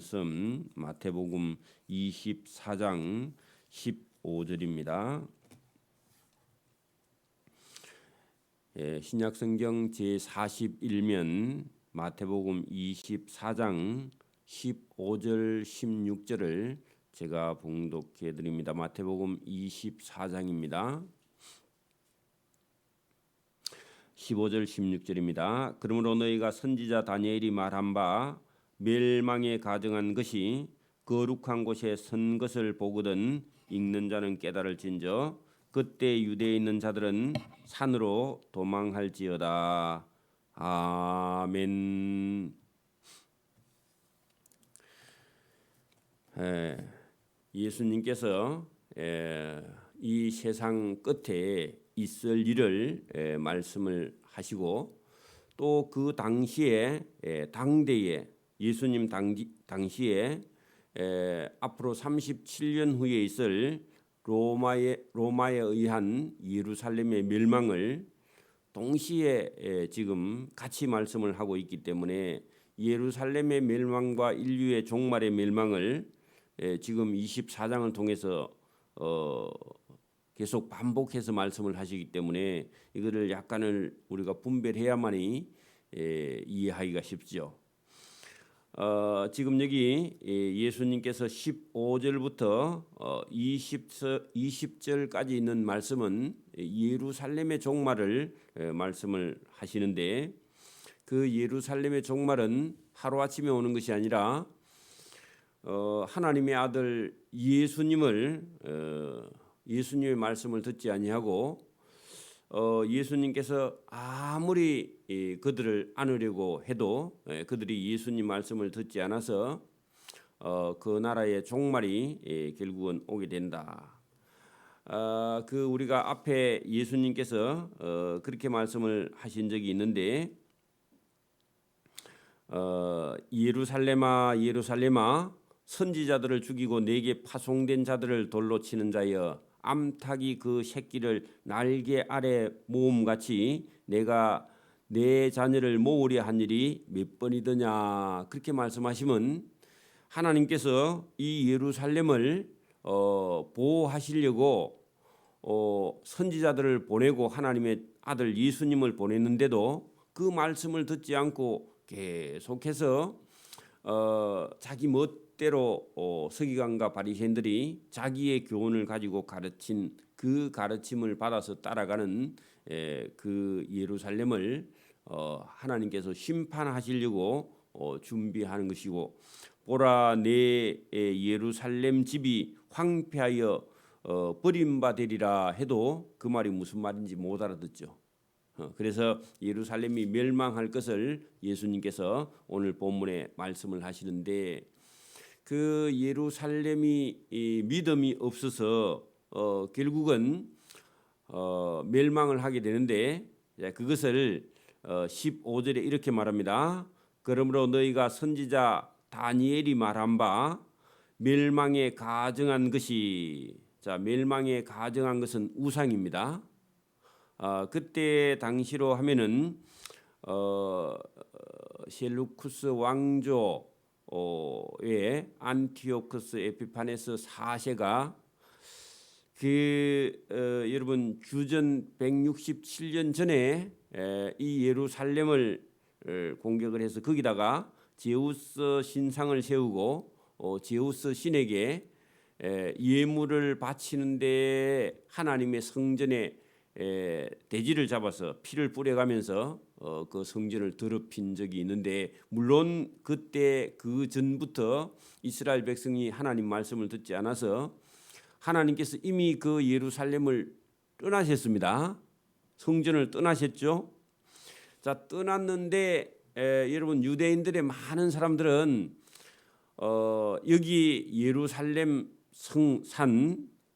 말씀 마태복음 24장 15절입니다. 신약성경 제41면 마태복음 24장 15절 16절을 제가 봉독해 드립니다. 마태복음 24장입니다. 15절 16절입니다. 그러므로 너희가 선지자 다니엘이 말한 바 멸망에 가정한 것이 거룩한 곳에 선 것을 보거든 읽는 자는 깨달을진저 그때 유대에 있는 자들은 산으로 도망할지어다. 아멘. 예수님께서 이 세상 끝에 있을 일을 말씀을 하시고 또 그 당시에 당대에 예수님 당시에 앞으로 37년 후에 있을 로마에 의한 예루살렘의 멸망을 동시에 지금 같이 말씀을 하고 있기 때문에 예루살렘의 멸망과 인류의 종말의 멸망을 지금 24장을 통해서 계속 반복해서 말씀을 하시기 때문에 이거를 약간을 우리가 분별해야만이 이해하기가 쉽죠. 지금 여기 예수님께서 15절부터 20절까지 있는 말씀은 예루살렘의 종말을 말씀을 하시는데 그 예루살렘의 종말은 하루아침에 오는 것이 아니라 하나님의 아들 예수님의 말씀을 듣지 아니하고 예수님께서 아무리 그들을 안으려고 해도 그들이 예수님 말씀을 듣지 않아서 그 나라의 종말이 결국은 오게 된다. 그 우리가 앞에 예수님께서 그렇게 말씀을 하신 적이 있는데 예루살렘아 예루살렘아 선지자들을 죽이고 내게 파송된 자들을 돌로 치는 자여 암탉이 그 새끼를 날개 아래 모음같이 내가 내 자녀를 모으려 한 일이 몇 번이더냐. 그렇게 말씀하시면 하나님께서 이 예루살렘을 보호하시려고 선지자들을 보내고 하나님의 아들 예수님을 보냈는데도 그 말씀을 듣지 않고 계속해서 자기 멋대로 서기관과 바리새인들이 자기의 교훈을 가지고 가르친 그 가르침을 받아서 따라가는 그 예루살렘을 하나님께서 심판하시려고 준비하는 것이고 보라 내 예루살렘 집이 황폐하여 버림받으리라 해도 그 말이 무슨 말인지 못 알아듣죠. 그래서 예루살렘이 멸망할 것을 예수님께서 오늘 본문에 말씀을 하시는데 그 예루살렘이 믿음이 없어서 결국은 멸망을 하게 되는데 그것을 15절에 이렇게 말합니다. 그러므로 너희가 선지자 다니엘이 말한 바 멸망에 가정한 것이 멸망에 가정한 것은 우상입니다. 그때 당시로 하면은 셀루쿠스 왕조의 안티오쿠스 에피파네스 4세가 여러분 주전 167년 전에 이 예루살렘을 공격을 해서 거기다가 제우스 신상을 세우고 제우스 신에게 예물을 바치는데 하나님의 성전에 돼지를 잡아서 피를 뿌려가면서 그 성전을 더럽힌 적이 있는데 물론 그때 그 전부터 이스라엘 백성이 하나님 말씀을 듣지 않아서 하나님께서 이미 그 예루살렘을 떠나셨습니다. 성전을 떠나셨죠. 자 떠났는데 여러분 유대인들의 많은 사람들은 여기 예루살렘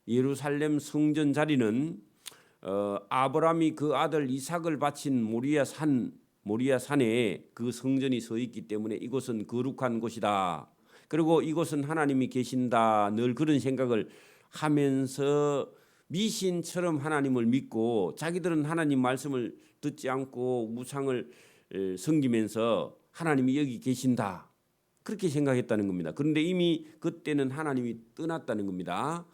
예루살렘 성전 자리는 아브라함이 그 아들 이삭을 바친 모리아산에 그 성전이 서 있기 때문에 이곳은 거룩한 곳이다. 그리고 이곳은 하나님이 계신다. 늘 그런 생각을 하면서 미신처럼 하나님을 믿고 자기들은 하나님 말씀을 듣지 않고 우상을 섬기면서 하나님이 여기 계신다. 그렇게 생각했다는 겁니다. 그런데 이미 그때는 하나님이 떠났다는 겁니다.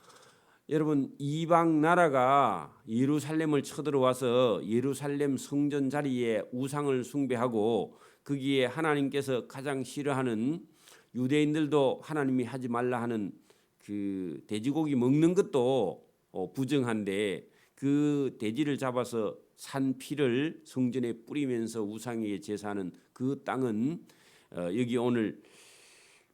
여러분, 이방 나라가 예루살렘을 쳐들어와서 예루살렘 성전 자리에 우상을 숭배하고 거기에 하나님께서 가장 싫어하는, 유대인들도 하나님이 하지 말라 하는 그 돼지고기 먹는 것도 부정한데, 그 돼지를 잡아서 산 피를 성전에 뿌리면서 우상에게 제사하는 그 땅은 여기 오늘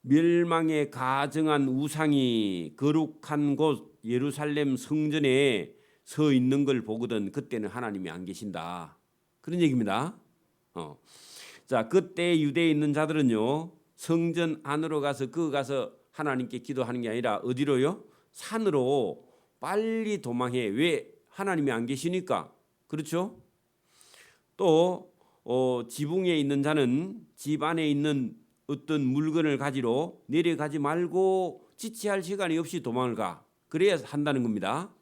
멸망에 가증한 우상이 거룩한 곳 예루살렘 성전에 서 있는 걸 보거든 그때는 하나님이 안 계신다, 그런 얘기입니다. 자, 그때 유대에 있는 자들은요, 성전 안으로 가서 하나님께 기도하는 게 아니라 어디로요? 산으로 빨리 도망해. 왜? 하나님이 안 계시니까. 그렇죠? 또 지붕에 있는 자는 집 안에 있는 어떤 물건을 가지러 내려가지 말고 지체할 시간이 없이 도망을 가. 그래야 한다는 겁니다.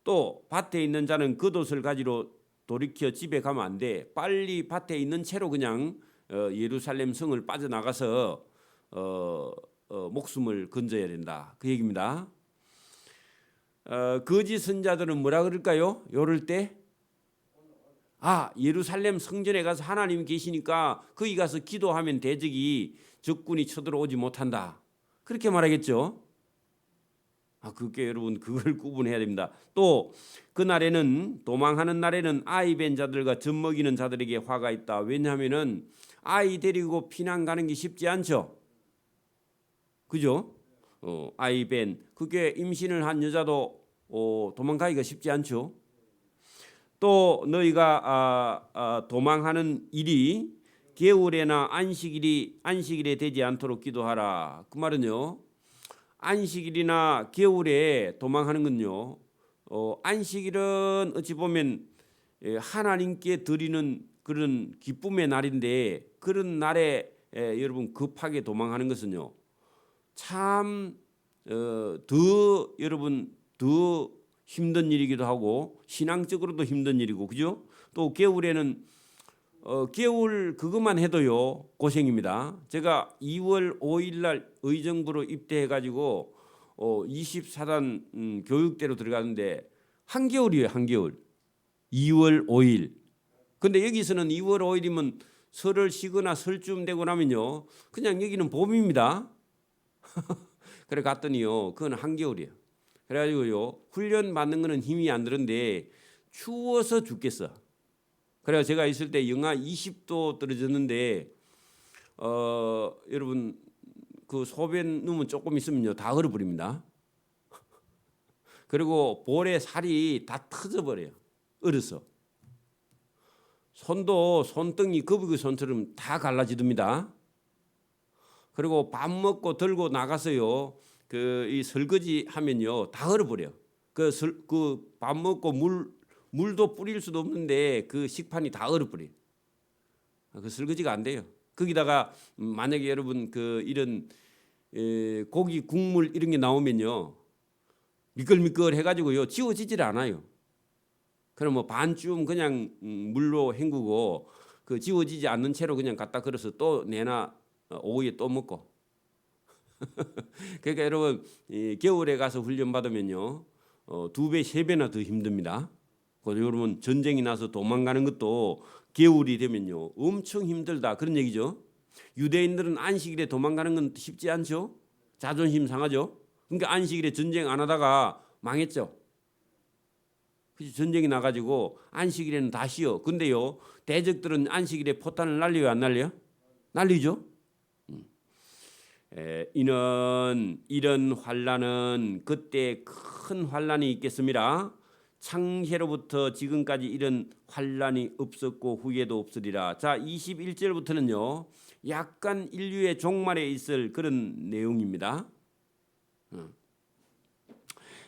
또 밭에 있는 자는 겉옷을 가지러 돌이켜 집에 가면 안 돼. 빨리 밭에 있는 채로 그냥 예루살렘 성을 빠져나가서 목숨을 건져야 된다, 그 얘기입니다. 거짓 선자들은 뭐라 그럴까요? 요럴 때 예루살렘 성전에 가서 하나님 계시니까 거기 가서 기도하면 대적이, 적군이 쳐들어오지 못한다, 그렇게 말하겠죠. 그게 여러분, 그걸 구분해야 됩니다. 또 그날에는, 도망하는 날에는 아이 벤 자들과 젖 먹이는 자들에게 화가 있다. 왜냐하면은 아이 데리고 피난 가는 게 쉽지 않죠. 그죠? 아이 벤, 그게 임신을 한 여자도 도망가기가 쉽지 않죠. 또 너희가 도망하는 일이 겨울에나 안식일에 되지 않도록 기도하라. 그 말은요, 안식일이나 겨울에 도망하는 건요, 안식일은 어찌 보면 하나님께 드리는 그런 기쁨의 날인데, 그런 날에 여러분 급하게 도망하는 것은요, 참 여러분 더 힘든 일이기도 하고 신앙적으로도 힘든 일이고, 그죠? 또 겨울에는 겨울 그것만 해도요 고생입니다. 제가 2월 5일 날 의정부로 입대해 가지고 24단 교육대로 들어가는데 한겨울이에요, 한겨울. 2월 5일. 근데 여기서는 2월 5일이면 설을 쉬거나 설쯤 되고 나면요, 그냥 여기는 봄입니다. 그래 갔더니요, 그건 한겨울이에요. 그래가지고요, 훈련 받는 거는 힘이 안 드는데 추워서 죽겠어. 그래서 제가 있을 때 영하 20도 떨어졌는데 여러분, 그 소변 누면 조금 있으면요 다 얼어버립니다. 그리고 볼에 살이 다 터져버려요, 얼어서. 손도 손등이 거북이 손처럼 다 갈라지듭니다. 그리고 밥 먹고 들고 나가서요, 이 설거지 하면요 다 얼어버려. 그 밥 먹고 물도 뿌릴 수도 없는데 그 식판이 다 얼어버려. 그 설거지가 안 돼요. 거기다가 만약에 여러분 이런 고기 국물 이런 게 나오면요, 미끌미끌 해가지고요 지워지질 않아요. 그럼 뭐 반쯤 그냥 물로 헹구고 그 지워지지 않는 채로 그냥 갖다 걸어서 또 내나 오후에 또 먹고. 그러니까 여러분, 겨울에 가서 훈련 받으면요 2배, 3배나 더 힘듭니다. 그래서 여러분, 전쟁이 나서 도망가는 것도 겨울이 되면요 엄청 힘들다, 그런 얘기죠. 유대인들은 안식일에 도망가는 건 쉽지 않죠. 자존심 상하죠. 그러니까 안식일에 전쟁 안 하다가 망했죠. 그래서 전쟁이 나가지고 안식일에는 다 쉬어. 근데요 대적들은 안식일에 포탄을 날려요, 안 날려요? 날리죠. 이런 환란은 그때 큰 환란이 있겠습니다. 창세로부터 지금까지 이런 환란이 없었고 후에도 없으리라. 자, 21절부터는요 약간 인류의 종말에 있을 그런 내용입니다.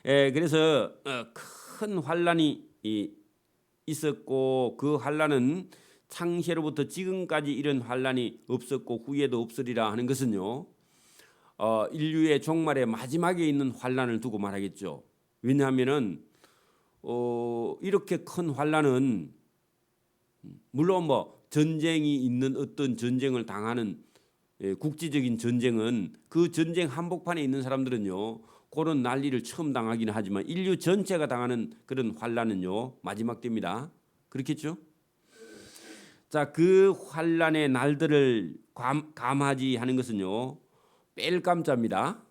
그래서 큰 환란이 있었고 그 환란은 창세로부터 지금까지 이런 환란이 없었고 후에도 없으리라 하는 것은요, 인류의 종말의 마지막에 있는 환란을 두고 말하겠죠. 왜냐하면은 이렇게 큰 환란은 물론 뭐 전쟁이 있는 어떤 전쟁을 당하는 국지적인 전쟁은 그 전쟁 한복판에 있는 사람들은요 그런 난리를 처음 당하기는 하지만 인류 전체가 당하는 그런 환란은요 마지막 때입니다. 그렇겠죠? 자, 그 환란의 날들을 감하지 하는 것은요 뺄 감자입니다.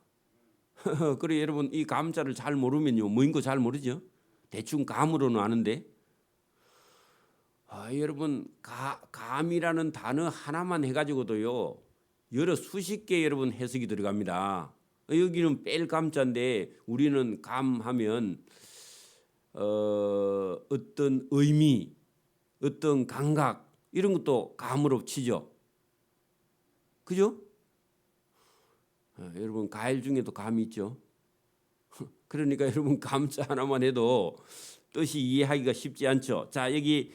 그래 여러분 이 감자를 잘 모르면요 뭐인 거 잘 모르죠. 대충 감으로는 아는데 여러분 감이라는 단어 하나만 해가지고도요 여러 수십 개 여러분 해석이 들어갑니다. 여기는 뺄 감자인데 우리는 감하면 어떤 의미, 어떤 감각 이런 것도 감으로 치죠. 그죠? 여러분 과일 중에도 감이 있죠. 그러니까 여러분 감자 하나만 해도 뜻이 이해하기가 쉽지 않죠. 자 여기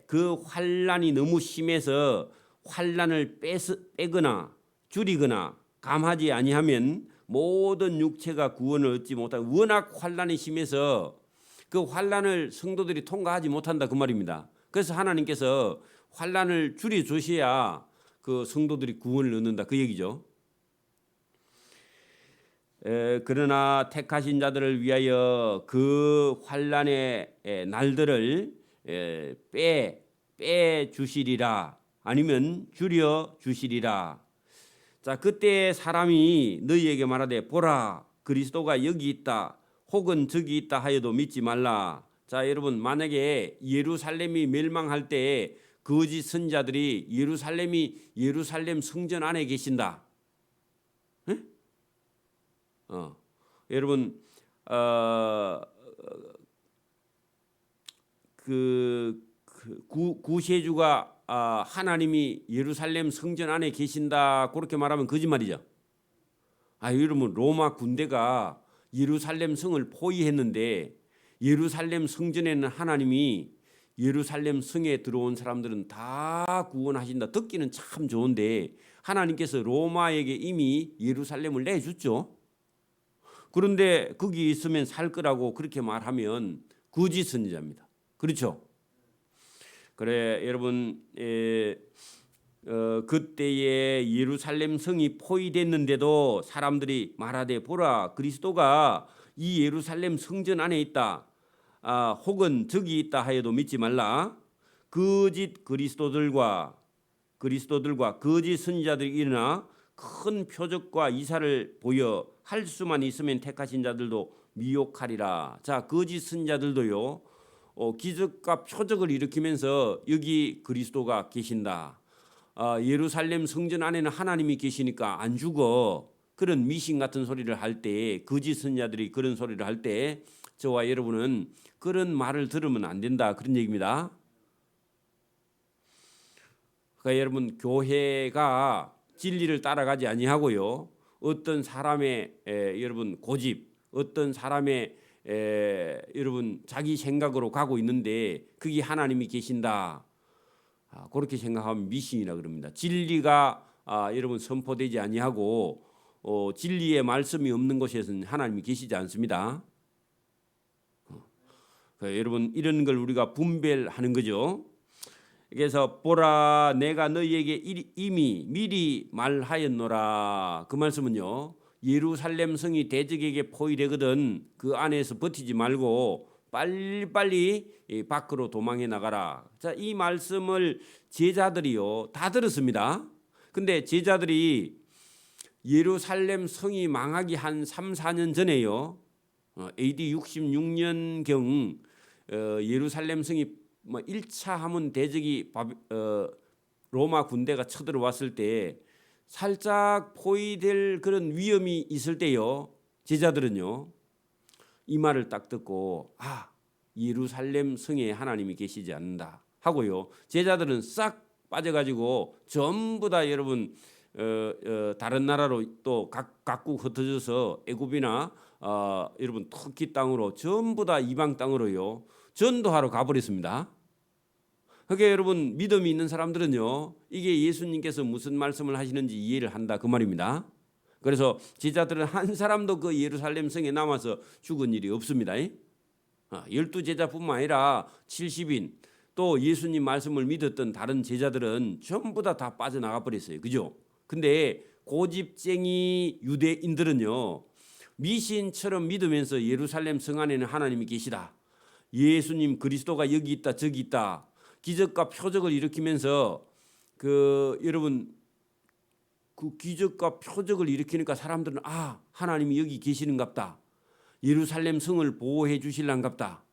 그 환란이 너무 심해서 환란을 빼거나 줄이거나 감하지 아니하면 모든 육체가 구원을 얻지 못하고 워낙 환란이 심해서 그 환란을 성도들이 통과하지 못한다 그 말입니다. 그래서 하나님께서 환란을 줄여 주셔야 그 성도들이 구원을 얻는다 그 얘기죠. 그러나 택하신 자들을 위하여 그 환란의 날들을 빼 주시리라 아니면 줄여 주시리라. 자 그때 사람이 너희에게 말하되 보라 그리스도가 여기 있다 혹은 저기 있다 하여도 믿지 말라. 자 여러분 만약에 예루살렘이 멸망할 때 거짓 선자들이 예루살렘 성전 안에 계신다. 여러분 구세주가 하나님이 예루살렘 성전 안에 계신다 그렇게 말하면 거짓말이죠. 여러분 로마 군대가 예루살렘 성을 포위했는데 예루살렘 성전에는 하나님이 예루살렘 성에 들어온 사람들은 다 구원하신다. 듣기는 참 좋은데 하나님께서 로마에게 이미 예루살렘을 내줬죠. 그런데 거기 있으면 살 거라고 그렇게 말하면 거짓 선지자입니다. 그렇죠? 그래 여러분 그때에 예루살렘 성이 포위됐는데도 사람들이 말하되 보라 그리스도가 이 예루살렘 성전 안에 있다. 혹은 저기 있다 하여도 믿지 말라. 거짓 그리스도들과 거짓 선지자들이 일어나 큰 표적과 이사를 보여 할 수만 있으면 택하신 자들도 미혹하리라. 자 거짓 선지자들도요 기적과 표적을 일으키면서 여기 그리스도가 계신다. 예루살렘 성전 안에는 하나님이 계시니까 안 죽어. 그런 미신 같은 소리를 할 때 거짓 선지자들이 그런 소리를 할 때 저와 여러분은 그런 말을 들으면 안 된다 그런 얘기입니다. 그러니까 여러분 교회가 진리를 따라가지 아니하고요 어떤 사람의 여러분 고집 어떤 사람의 여러분 자기 생각으로 가고 있는데 그게 하나님이 계신다 그렇게 생각하면 미신이라 그럽니다. 진리가 여러분 선포되지 아니하고 진리의 말씀이 없는 곳에서는 하나님이 계시지 않습니다. 여러분 이런 걸 우리가 분별하는 거죠. 그래서 보라 내가 너희에게 이미 미리 말하였노라. 그 말씀은요 예루살렘 성이 대적에게 포위되거든 그 안에서 버티지 말고 빨리빨리 밖으로 도망해 나가라. 자, 이 말씀을 제자들이요 다 들었습니다. 근데 제자들이 예루살렘 성이 망하기 한 3, 4년 전에요 AD 66년경 예루살렘 성이 1차 하문 대적이 로마 군대가 쳐들어왔을 때 살짝 포위될 그런 위험이 있을 때요 제자들은요 이 말을 딱 듣고 예루살렘 성에 하나님이 계시지 않는다 하고요 제자들은 싹 빠져가지고 전부 다 여러분 다른 나라로 또 각국 흩어져서 애굽이나 여러분 터키 땅으로 전부 다 이방 땅으로요 전도하러 가버렸습니다. 그게 여러분 믿음이 있는 사람들은요 이게 예수님께서 무슨 말씀을 하시는지 이해를 한다 그 말입니다. 그래서 제자들은 한 사람도 그 예루살렘 성에 남아서 죽은 일이 없습니다. 12제자뿐만 아니라 70인 또 예수님 말씀을 믿었던 다른 제자들은 전부 다 빠져나가 버렸어요. 그죠? 근데 고집쟁이 유대인들은요, 미신처럼 믿으면서 예루살렘 성 안에는 하나님이 계시다, 예수님 그리스도가 여기 있다 저기 있다, 기적과 표적을 일으키면서 여러분 그 기적과 표적을 일으키니까 사람들은 하나님이 여기 계시는갑다, 예루살렘 성을 보호해 주실란갑다.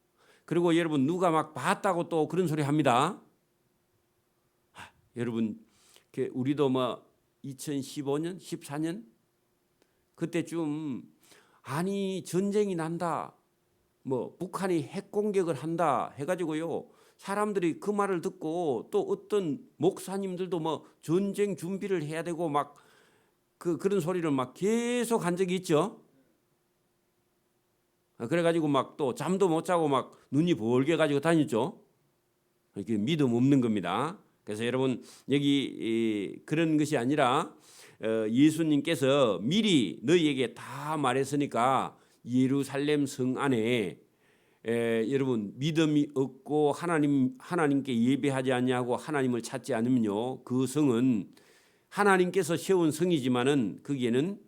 그리고 여러분 누가 막 봤다고 또 그런 소리 합니다. 여러분 우리도 2015년 14년 그때쯤 전쟁이 난다, 북한이 핵 공격을 한다 해가지고요, 사람들이 그 말을 듣고 또 어떤 목사님들도 전쟁 준비를 해야 되고 그런 소리를 계속 한 적이 있죠. 그래가지고 또 잠도 못 자고 눈이 벌게 가지고 다녔죠. 이게 믿음 없는 겁니다. 그래서 여러분 여기 그런 것이 아니라 예수님께서 미리 너희에게 다 말했으니까 예루살렘 성 안에 여러분 믿음이 없고 하나님께 예배하지 않냐고 하나님을 찾지 않으면요, 그 성은 하나님께서 세운 성이지만은 거기에는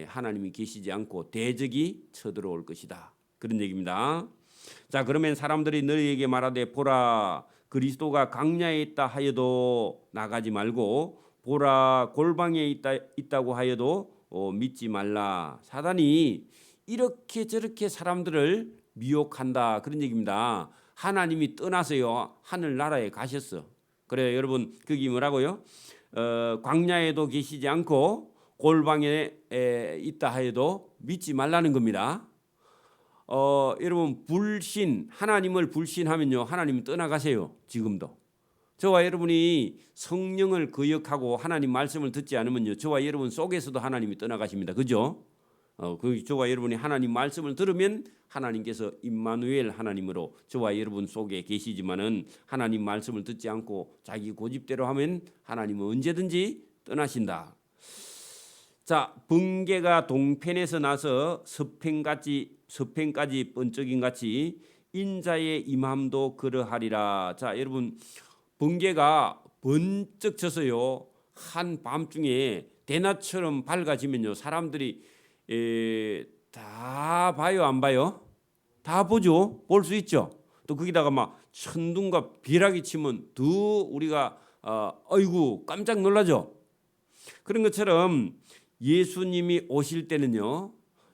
하나님이 계시지 않고 대적이 쳐들어올 것이다, 그런 얘기입니다. 자, 그러면 사람들이 너희에게 말하되 보라 그리스도가 광야에 있다 하여도 나가지 말고 보라 골방에 있다고 하여도 믿지 말라. 사단이 이렇게 저렇게 사람들을 미혹한다, 그런 얘기입니다. 하나님이 떠나서요 하늘나라에 가셨어. 그래 여러분 거기 뭐라고요? 광야에도 계시지 않고 골방에 있다 하여도 믿지 말라는 겁니다. 여러분 하나님을 불신하면요 하나님은 떠나가세요. 지금도 저와 여러분이 성령을 거역하고 하나님 말씀을 듣지 않으면요, 저와 여러분 속에서도 하나님이 떠나가십니다. 그죠? 저와 여러분이 하나님 말씀을 들으면 하나님께서 임마누엘 하나님으로 저와 여러분 속에 계시지만은 하나님 말씀을 듣지 않고 자기 고집대로 하면 하나님은 언제든지 떠나신다. 자, 번개가 동편에서 나서 서편까지 번쩍인 같이 인자의 임함도 그러하리라. 자, 여러분 번개가 번쩍 져서요 한밤중에 대낮처럼 밝아지면요 사람들이 다 봐요 안 봐요? 다 보죠. 볼 수 있죠. 또 거기다가 천둥과 비락이 치면 더 우리가 아이고 깜짝 놀라죠. 그런 것처럼 예수님이 오실 때는요,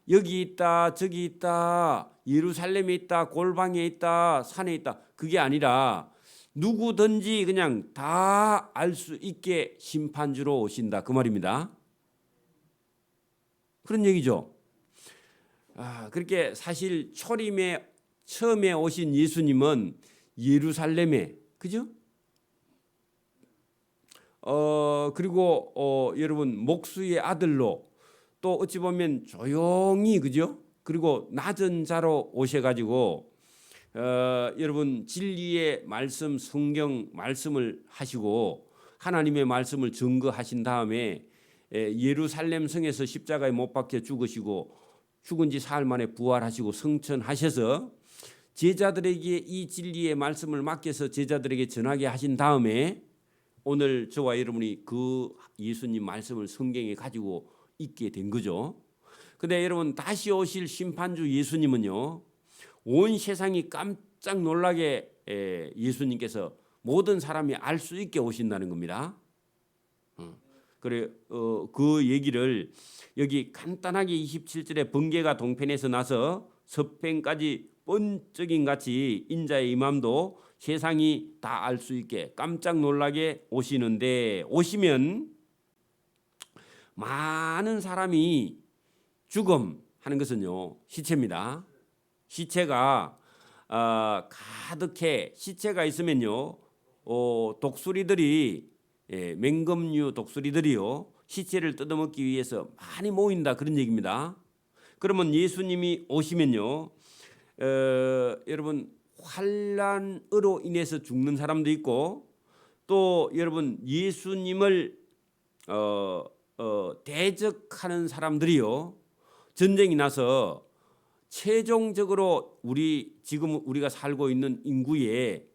여기 있다 저기 있다 예루살렘에 있다 골방에 있다 산에 있다 그게 아니라 누구든지 그냥 다 알 수 있게 심판주로 오신다, 그 말입니다. 그런 얘기죠. 그렇게 사실 초림에 처음에 오신 예수님은 예루살렘에, 그죠? 그리고 여러분 목수의 아들로 또 어찌 보면 조용히, 그죠? 그리고 낮은 자로 오셔가지고 여러분 진리의 말씀 성경 말씀을 하시고 하나님의 말씀을 증거하신 다음에 예루살렘 성에서 십자가에 못 박혀 죽으시고 죽은 지 사흘 만에 부활하시고 승천하셔서 제자들에게 이 진리의 말씀을 맡겨서 제자들에게 전하게 하신 다음에 오늘 저와 여러분이 그 예수님 말씀을 성경에 가지고 있게 된 거죠. 근데 여러분 다시 오실 심판주 예수님은요, 온 세상이 깜짝 놀라게 예수님께서 모든 사람이 알 수 있게 오신다는 겁니다. 그래 그 얘기를 여기 간단하게 27절에 번개가 동편에서 나서 서편까지 번쩍인 같이 인자의 임함도 세상이 다 알 수 있게 깜짝 놀라게 오시는데, 오시면 많은 사람이 죽음하는 것은요 시체입니다. 시체가 가득해. 시체가 있으면요 독수리들이 맹금류 독수리들이요 시체를 뜯어먹기 위해서 많이 모인다, 그런 얘기입니다. 그러면 예수님이 오시면요 여러분 환난으로 인해서 죽는 사람도 있고 또 여러분 예수님을 대적하는 사람들이요 전쟁이 나서 최종적으로 지금 우리가 살고 있는 인구의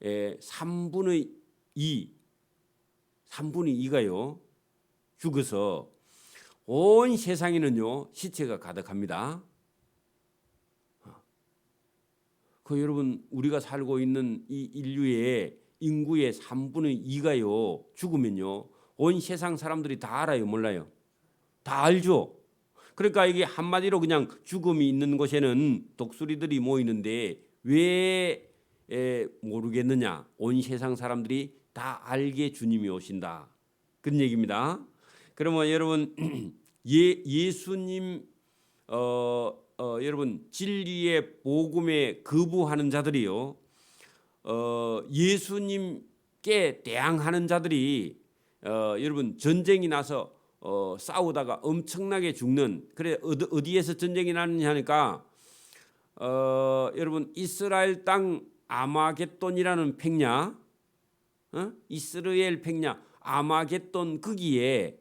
3분의 2가요 죽어서 온 세상에는요 시체가 가득합니다. 그 여러분 우리가 살고 있는 이 인류의 인구의 3분의 2가요 죽으면요 온 세상 사람들이 다 알아요, 몰라요? 다 알죠. 그러니까 이게 한마디로 그냥 죽음이 있는 곳에는 독수리들이 모이는데 왜 모르겠느냐? 온 세상 사람들이 다 알게 주님이 오신다. 그런 얘기입니다. 그러면 여러분 예수님 여러분 진리의 복음에 거부하는 자들이요. 예수님께 대항하는 자들이 여러분 전쟁이 나서 싸우다가 엄청나게 죽는. 그래 어디에서 전쟁이 나느냐 하니까 여러분 이스라엘 땅 아마겟돈이라는 평야, 이스라엘 평야 아마겟돈 거기에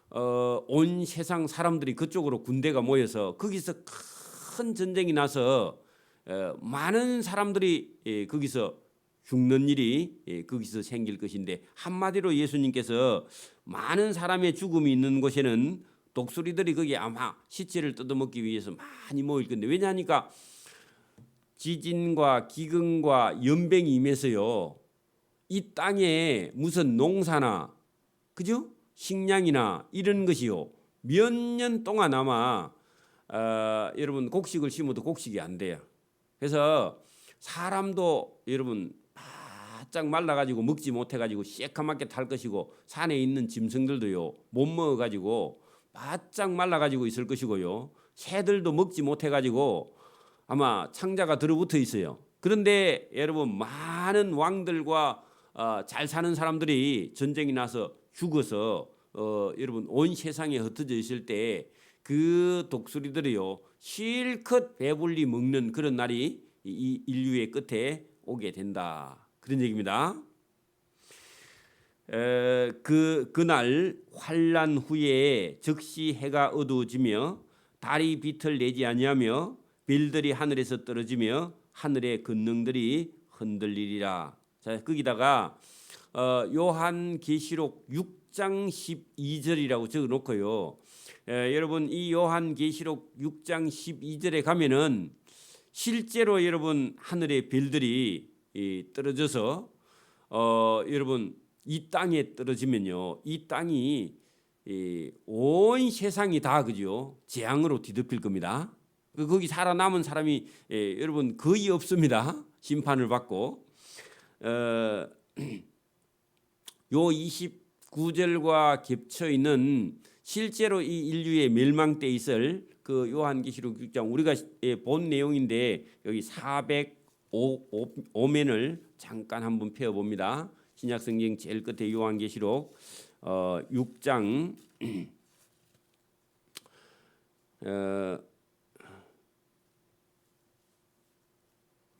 온 세상 사람들이 그쪽으로 군대가 모여서 거기서 큰 전쟁이 나서 많은 사람들이 거기서 죽는 일이 거기서 생길 것인데, 한마디로 예수님께서 많은 사람의 죽음이 있는 곳에는 독수리들이 거기 아마 시체를 뜯어먹기 위해서 많이 모일 건데, 왜냐하니까 지진과 기근과 연병이 임해서요 이 땅에 무슨 농사나 그죠? 식량이나 이런 것이요 몇 년 동안 아마 여러분 곡식을 심어도 곡식이 안 돼요. 그래서 사람도 여러분 바짝 말라가지고 먹지 못해가지고 새카맣게 탈 것이고, 산에 있는 짐승들도요 못 먹어가지고 바짝 말라가지고 있을 것이고요, 새들도 먹지 못해가지고 아마 창자가 들어붙어 있어요. 그런데 여러분 많은 왕들과 잘 사는 사람들이 전쟁이 나서 죽어서 여러분 온 세상에 흩어져 있을 때 그 독수리들이요 실컷 배불리 먹는 그런 날이 이 인류의 끝에 오게 된다, 그런 얘기입니다. 그날 환난 후에 즉시 해가 어두워지며 달이 빛을 내지 아니하며 별들이 하늘에서 떨어지며 하늘의 권능들이 흔들리리라. 자, 거기다가 요한계시록 6장 12절이라고 적어놓고요. 여러분 이 요한계시록 6장 12절에 가면은 실제로 여러분 하늘의 별들이 떨어져서 여러분 이 땅에 떨어지면요 이 땅이 온 세상이 다 그죠 재앙으로 뒤덮일 겁니다. 거기 살아남은 사람이 여러분 거의 없습니다. 심판을 받고 요 29절과 겹쳐 있는 실제로 이 인류의 멸망 때 있을 그 요한계시록 6장 우리가 본 내용인데, 여기 405면을 잠깐 한번 펴 봅니다. 신약성경 제일 끝에 요한계시록 6장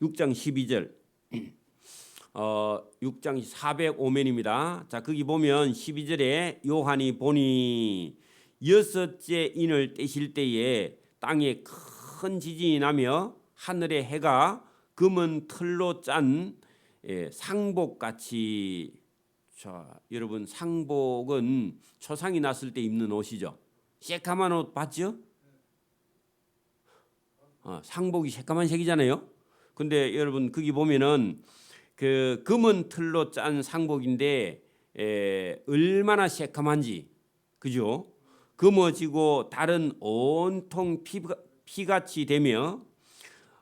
6장 12절 6장 405면입니다. 자, 거기 보면 12절에 요한이 보니 여섯째 인을 떼실 때에 땅에 큰 지진이 나며 하늘의 해가 검은 틀로 짠 상복같이. 자, 여러분 상복은 초상이 났을 때 입는 옷이죠. 새까만 옷 봤죠? 상복이 새까만 색이잖아요. 근데 여러분 거기 보면은 그 검은 틀로 짠 상복인데 얼마나 새까만지, 그죠? 검어지고 달은 온통 피같이 되며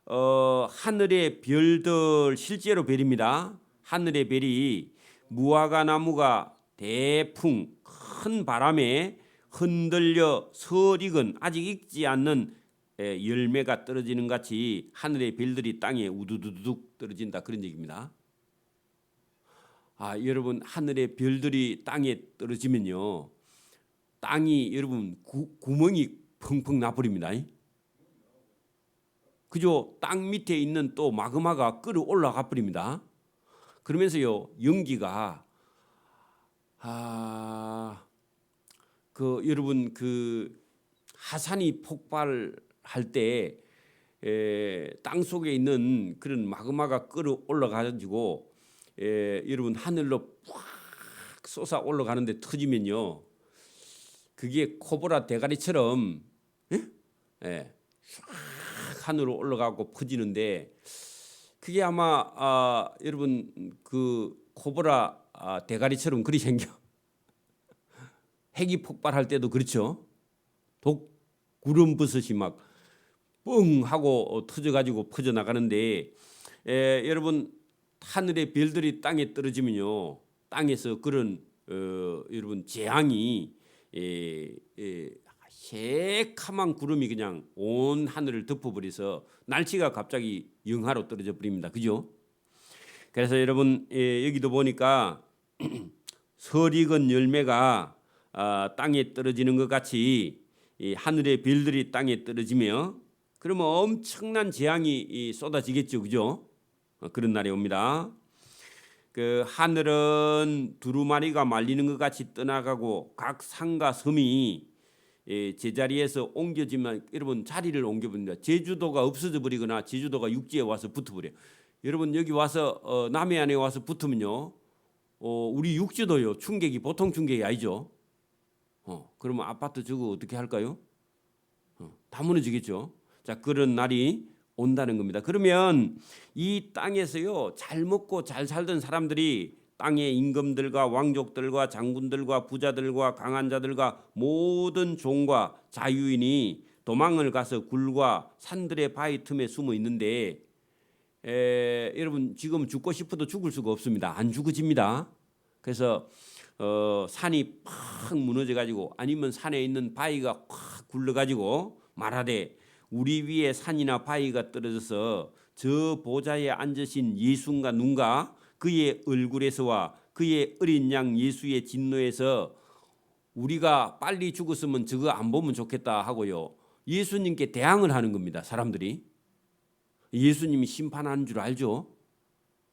하늘의 별들, 실제로 별입니다. 하늘의 별이 무화과 나무가 대풍 큰 바람에 흔들려 설익은 아직 익지 않는 열매가 떨어지는 같이 하늘의 별들이 땅에 우두두둑 떨어진다, 그런 얘기입니다. 여러분 하늘의 별들이 땅에 떨어지면요 땅이 여러분 구멍이 펑펑 나버립니다. 그죠? 땅 밑에 있는 또 마그마가 끌어올라가 버립니다. 그러면서요 연기가 여러분 그 화산이 폭발할 때 땅 속에 있는 그런 마그마가 끌어올라가 가지고 여러분 하늘로 확 솟아 올라가는데 터지면요 그게 코브라 대가리처럼 예, 싹 하늘로 올라가고 퍼지는데 그게 아마 여러분 그 코브라 대가리처럼 그리 생겨. 핵이 폭발할 때도 그렇죠. 독 구름 버섯이 막 뻥 하고 터져가지고 퍼져나가는데 여러분 하늘의 별들이 땅에 떨어지면요. 땅에서 그런 여러분 재앙이 새카만 구름이 그냥 온 하늘을 덮어버려서 날씨가 갑자기 영하로 떨어져 버립니다. 그죠? 그래서 여러분 여기도 보니까 설익은 열매가 땅에 떨어지는 것 같이 이 하늘의 별들이 땅에 떨어지며 그러면 엄청난 재앙이 쏟아지겠죠. 그죠? 그런 날이 옵니다. 그 하늘은 두루마리가 말리는 것 같이 떠나가고 각 산과 섬이 제자리에서 옮겨지면 여러분 자리를 옮겨버립니다. 제주도가 없어져 버리거나 제주도가 육지에 와서 붙어버려요. 여러분 여기 와서 남해안에 와서 붙으면요. 우리 육지도요. 충격이 보통 충격이 아니죠. 그러면 아파트 저거 어떻게 할까요? 다 무너지겠죠. 자, 그런 날이 온다는 겁니다. 그러면 이 땅에서요 잘 먹고 잘 살던 사람들이 땅의 임금들과 왕족들과 장군들과 부자들과 강한 자들과 모든 종과 자유인이 도망을 가서 굴과 산들의 바위 틈에 숨어 있는데 여러분 지금 죽고 싶어도 죽을 수가 없습니다. 안 죽어집니다. 그래서 산이 팍 무너져 가지고 아니면 산에 있는 바위가 확 굴러 가지고 말하되 우리 위에 산이나 바위가 떨어져서 저 보좌에 앉으신 예수가 누군가 그의 얼굴에서와 그의 어린 양 예수의 진노에서 우리가 빨리 죽었으면 저거 안 보면 좋겠다 하고요. 예수님께 대항을 하는 겁니다. 사람들이. 예수님이 심판하는 줄 알죠.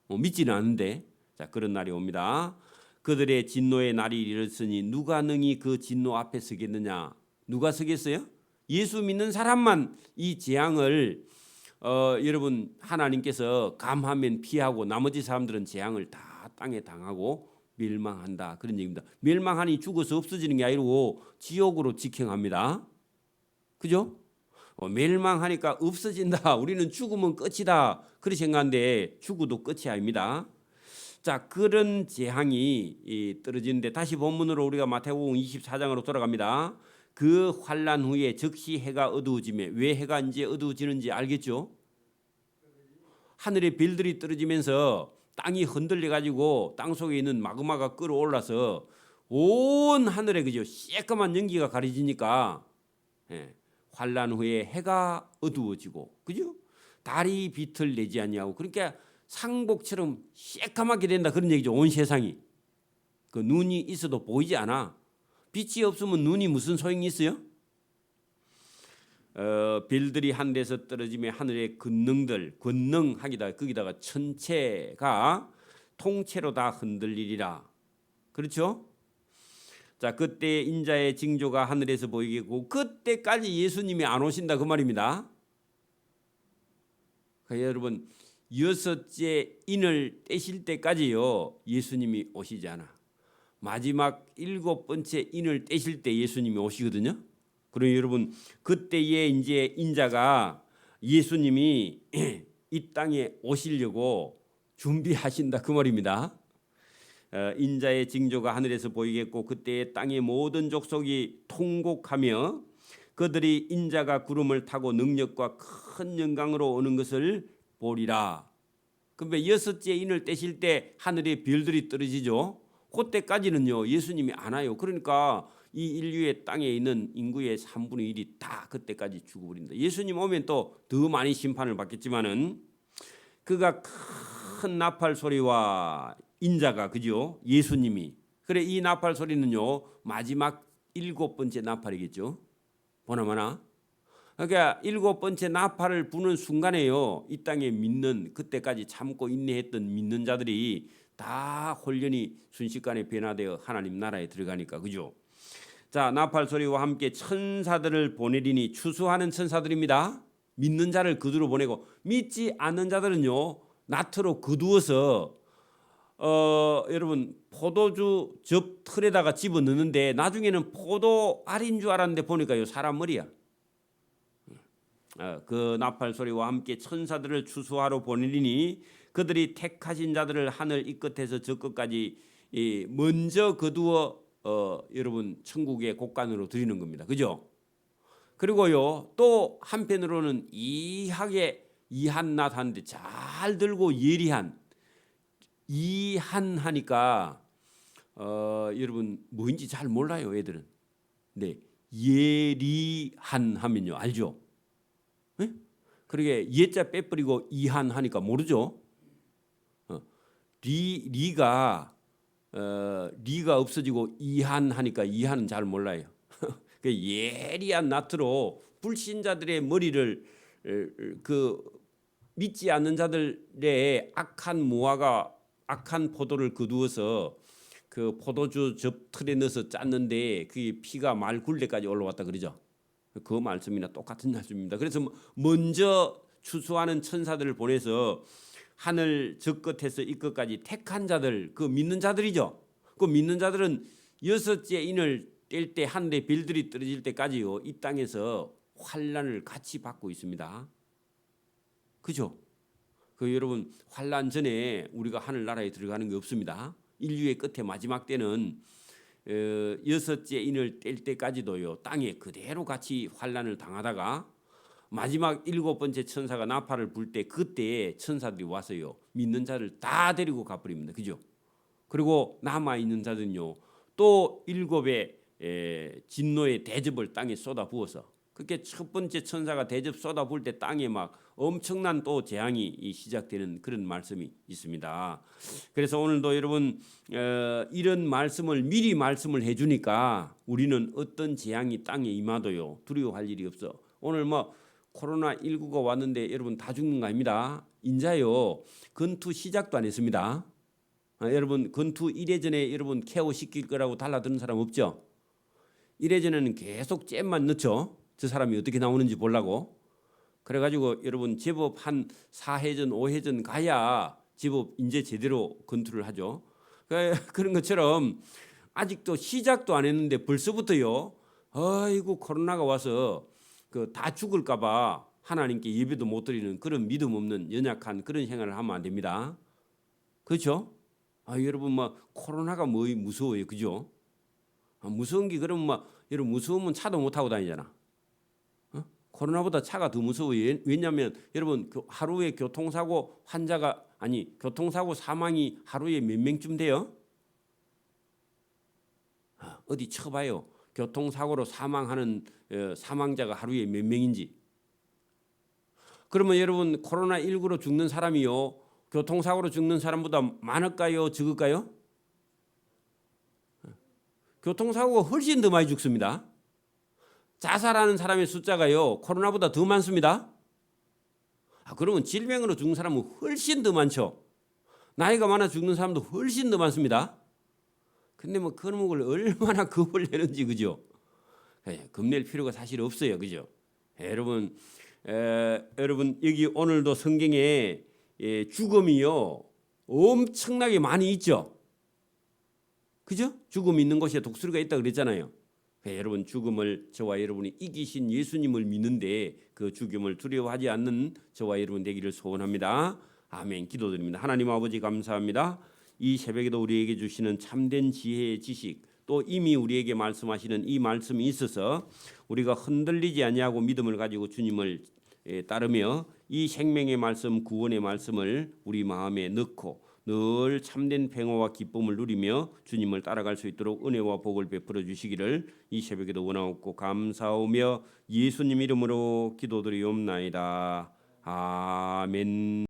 믿지는 않는데. 자, 그런 날이 옵니다. 그들의 진노의 날이 이르렀으니 누가 능히 그 진노 앞에 서겠느냐. 누가 서겠어요? 예수 믿는 사람만 이 재앙을 여러분 하나님께서 감하면 피하고 나머지 사람들은 재앙을 다 땅에 당하고 멸망한다. 그런 얘기입니다. 멸망하니 죽어서 없어지는 게 아니고 지옥으로 직행합니다. 그죠? 멸망하니까 없어진다. 우리는 죽으면 끝이다. 그렇게 생각하는데 죽어도 끝이 아닙니다. 자, 그런 재앙이 떨어지는데 다시 본문으로 우리가 마태복음 24장으로 돌아갑니다. 그 환난 후에 즉시 해가 어두워지며 왜 해가 이제 어두워지는지 알겠죠? 하늘에 별들이 떨어지면서 땅이 흔들려 가지고 땅 속에 있는 마그마가 끌어올라서 온 하늘에 그죠? 새까만 연기가 가려지니까 환난 후에 해가 어두워지고 그죠? 달이 빛을 내지 아니하고 그러니까 상복처럼 새까맣게 된다 그런 얘기죠. 온 세상이. 그 눈이 있어도 보이지 않아. 빛이 없으면 눈이 무슨 소용이 있어요? 별들이 한 데서 떨어지며 하늘의 권능하기다 거기다가 천체가 통째로 다 흔들리리라. 그렇죠? 자, 그때 인자의 징조가 하늘에서 보이겠고 그때까지 예수님이 안 오신다 그 말입니다. 그러니까 여러분 여섯째 인을 떼실 때까지요 예수님이 오시지 않아. 마지막 일곱 번째 인을 떼실 때 예수님이 오시거든요. 그러니 여러분 그때에 이제 인자가 예수님이 이 땅에 오시려고 준비하신다 그 말입니다. 인자의 징조가 하늘에서 보이겠고 그때에 땅의 모든 족속이 통곡하며 그들이 인자가 구름을 타고 능력과 큰 영광으로 오는 것을 보리라. 그러면 여섯째 인을 떼실 때 하늘에 별들이 떨어지죠. 그때까지는요 예수님이 안 와요. 그러니까 이 인류의 땅에 있는 인구의 3분의 1이 다 그때까지 죽어버립니다. 예수님 오면 또 더 많이 심판을 받겠지만은 그가 큰 나팔 소리와 인자가 그죠? 예수님이 그래 이 나팔 소리는요 마지막 일곱 번째 나팔이겠죠. 보나마나 그러니까 일곱 번째 나팔을 부는 순간에요 이 땅에 믿는 그때까지 참고 인내했던 믿는 자들이 다 홀연히 순식간에 변화되어 하나님 나라에 들어가니까 그죠? 자, 나팔 소리와 함께 천사들을 보내리니 추수하는 천사들입니다. 믿는 자를 그두로 보내고 믿지 않는 자들은요 나트로 거두어서 여러분 포도주 즙 틀에다가 집어 넣는데 나중에는 포도 알인 줄 알았는데 보니까요 사람 머리야. 그 나팔 소리와 함께 천사들을 추수하러 보내리니 그들이 택하신 자들을 하늘 이 끝에서 저 끝까지 먼저 거두어 여러분 천국의 곳간으로 드리는 겁니다. 그죠? 그리고요 또 한편으로는 이하게 이한낫 하는데 잘 들고 예리한 이한 하니까 여러분 뭐인지 잘 몰라요 애들은. 네 예리한 하면요 알죠? 네? 그러게 예자 빼버리고 이한 하니까 모르죠? 리가 없어지고 이한 하니까 이한은 잘 몰라요. 그 예리한 낫으로 불신자들의 머리를 그 믿지 않는 자들의 악한 무화과 악한 포도를 거두어서 그 포도주 즙 틀에 넣어서 짰는데 그 피가 말 굴레까지 올라왔다 그러죠. 그 말씀이나 똑같은 말씀입니다. 그래서 먼저 추수하는 천사들을 보내서 하늘 저 끝에서 이 끝까지 택한 자들, 그 믿는 자들이죠. 그 믿는 자들은 여섯째 인을 뗄 때 하늘에 별들이 떨어질 때까지요 이 땅에서 환란을 같이 받고 있습니다. 그죠? 그 여러분 환란 전에 우리가 하늘나라에 들어가는 게 없습니다. 인류의 끝에 마지막 때는 여섯째 인을 뗄 때까지도요 땅에 그대로 같이 환란을 당하다가 마지막 일곱 번째 천사가 나팔을 불 때 그때 천사들이 와서요 믿는 자를 다 데리고 가버립니다. 그죠? 그리고 남아 있는 자들은요 또 일곱의 진노의 대접을 땅에 쏟아 부어서 그렇게 첫 번째 천사가 대접 쏟아 부을 때 땅에 막 엄청난 또 재앙이 시작되는 그런 말씀이 있습니다. 그래서 오늘도 여러분 이런 말씀을 미리 말씀을 해주니까 우리는 어떤 재앙이 땅에 임하도요 두려워할 일이 없어. 오늘 코로나19가 왔는데 여러분 다 죽는 거 아닙니다. 인자요 건투 시작도 안 했습니다. 여러분 건투 1회 전에 여러분 케어 시킬 거라고 달라드는 사람 없죠? 1회 전에는 계속 잼만 넣죠. 저 사람이 어떻게 나오는지 보려고. 그래가지고 여러분 제법 한 4회전 5회전 가야 제법 이제 제대로 건투를 하죠. 그런 것처럼 아직도 시작도 안 했는데 벌써부터요 아이고 코로나가 와서 그 다 죽을까봐 하나님께 예배도 못 드리는 그런 믿음 없는 연약한 그런 생활을 하면 안 됩니다. 그렇죠? 여러분 코로나가 뭐 무서워요, 그죠? 무서운 게 그러면 여러분 무서우면 차도 못 타고 다니잖아. 코로나보다 차가 더 무서워요. 왜냐하면 여러분 하루에 교통사고 환자가 교통사고 사망이 하루에 몇 명쯤 돼요? 어디 쳐봐요. 교통사고로 사망하는 사망자가 하루에 몇 명인지. 그러면 여러분 코로나19로 죽는 사람이요 교통사고로 죽는 사람보다 많을까요? 적을까요? 교통사고가 훨씬 더 많이 죽습니다. 자살하는 사람의 숫자가요 코로나보다 더 많습니다. 그러면 질병으로 죽는 사람은 훨씬 더 많죠. 나이가 많아 죽는 사람도 훨씬 더 많습니다. 근데 그런 걸 얼마나 겁을 내는지 그죠? 겁낼 필요가 사실 없어요, 그죠? 여러분 여기 오늘도 성경에 죽음이요 엄청나게 많이 있죠. 그죠? 죽음 있는 곳에 독수리가 있다 그랬잖아요. 여러분 죽음을 저와 여러분이 이기신 예수님을 믿는데 그 죽음을 두려워하지 않는 저와 여러분 되기를 소원합니다. 아멘. 기도드립니다. 하나님 아버지 감사합니다. 이 새벽에도 우리에게 주시는 참된 지혜의 지식 또 이미 우리에게 말씀하시는 이 말씀이 있어서 우리가 흔들리지 아니하고 믿음을 가지고 주님을 따르며 이 생명의 말씀 구원의 말씀을 우리 마음에 넣고 늘 참된 평화와 기쁨을 누리며 주님을 따라갈 수 있도록 은혜와 복을 베풀어 주시기를 이 새벽에도 원하옵고 감사하며 예수님 이름으로 기도드리옵나이다. 아멘.